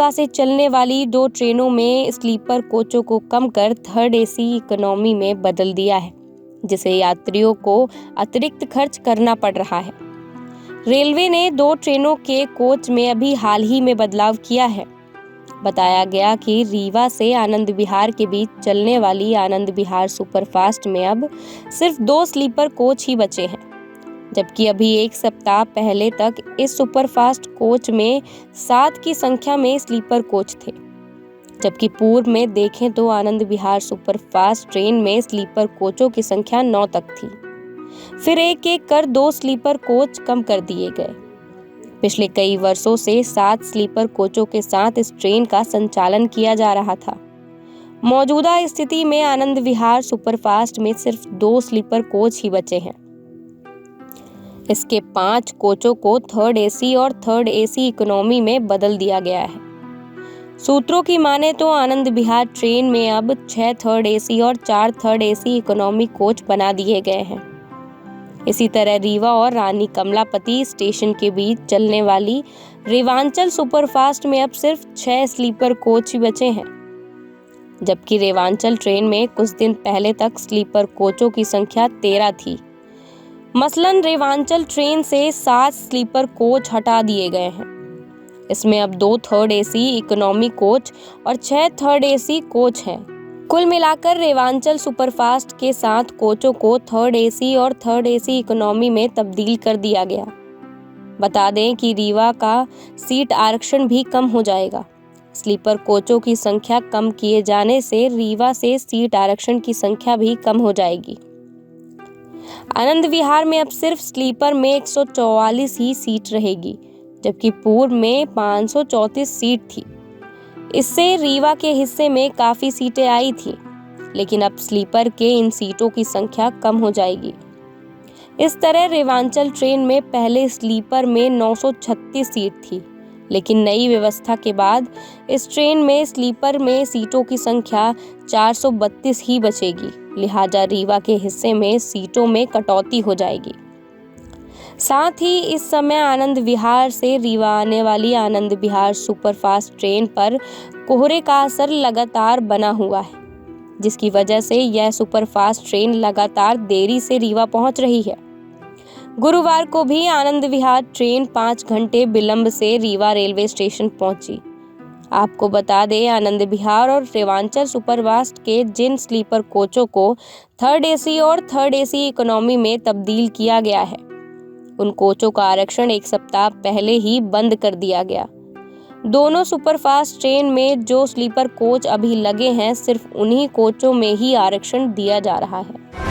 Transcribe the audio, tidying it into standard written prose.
रीवा से चलने वाली 2 ट्रेनों में स्लीपर कोचों को कम कर थर्ड एसी इकोनॉमी में बदल दिया है, जिससे यात्रियों को अतिरिक्त खर्च करना पड़ रहा है। रेलवे ने 2 ट्रेनों के कोच में अभी हाल ही में बदलाव किया है। बताया गया कि रीवा से आनंद विहार के बीच चलने वाली आनंद विहार सुपरफास्ट में अब सिर्फ 2 स्लीपर कोच ही बचे हैं, जबकि अभी 1 सप्ताह पहले तक इस सुपरफास्ट कोच में 7 की संख्या में स्लीपर कोच थे। जबकि पूर्व में देखें तो आनंद विहार सुपरफास्ट ट्रेन में स्लीपर कोचों की संख्या 9 तक थी। फिर एक एक कर 2 स्लीपर कोच कम कर दिए गए। पिछले कई वर्षों से 7 स्लीपर कोचों के साथ इस ट्रेन का संचालन किया जा रहा था। मौजूदा स्थिति में आनंद विहार सुपरफास्ट में सिर्फ 2 स्लीपर कोच ही बचे हैं। इसके 5 कोचों को थर्ड एसी और थर्ड एसी इकोनॉमी में बदल दिया गया है। सूत्रों की माने तो आनंद विहार ट्रेन में अब 6 थर्ड एसी और 4 थर्ड एसी इकोनॉमी कोच बना दिए गए हैं। इसी तरह रीवा और रानी कमलापति स्टेशन के बीच चलने वाली रेवांचल सुपरफास्ट में अब सिर्फ 6 स्लीपर कोच ही बचे हैं, जबकि रेवांचल ट्रेन में कुछ दिन पहले तक स्लीपर कोचों की संख्या 13 थी। मसलन रेवांचल ट्रेन से 7 स्लीपर कोच हटा दिए गए हैं। इसमें अब 2 थर्ड एसी इकोनॉमी कोच और 6 थर्ड एसी कोच हैं। कुल मिलाकर रेवांचल सुपरफास्ट के 7 कोचों को थर्ड एसी और थर्ड एसी इकोनॉमी में तब्दील कर दिया गया। बता दें कि रीवा का सीट आरक्षण भी कम हो जाएगा। स्लीपर कोचों की संख्या कम किए जाने से रीवा से सीट आरक्षण की संख्या भी कम हो जाएगी। आनंद विहार में अब सिर्फ स्लीपर में 144 ही सीट रहेगी, जबकि पूर्व में 534 सीट थी। इससे रीवा के हिस्से में काफी सीटें आई थी, लेकिन अब स्लीपर के इन सीटों की संख्या कम हो जाएगी। इस तरह रेवांचल ट्रेन में पहले स्लीपर में 936 सीट थी, लेकिन नई व्यवस्था के बाद इस ट्रेन में स्लीपर में सीटों की संख्या 432 ही बचेगी। लिहाजा रीवा के हिस्से में सीटों में कटौती हो जाएगी। साथ ही इस समय आनंद विहार से रीवा आने वाली आनंद विहार सुपरफास्ट ट्रेन पर कोहरे का असर लगातार बना हुआ है, जिसकी वजह से यह सुपरफास्ट ट्रेन लगातार देरी से रीवा पहुंच रही है। गुरुवार को भी आनंद विहार ट्रेन 5 घंटे विलंब से रीवा रेलवे स्टेशन पहुंची। आपको बता दें, आनंद विहार और रेवांचल सुपरफास्ट के जिन स्लीपर कोचों को थर्ड एसी और थर्ड एसी इकोनॉमी में तब्दील किया गया है, उन कोचों का आरक्षण 1 सप्ताह पहले ही बंद कर दिया गया। दोनों सुपरफास्ट ट्रेन में जो स्लीपर कोच अभी लगे हैं, सिर्फ उन्हीं कोचों में ही आरक्षण दिया जा रहा है।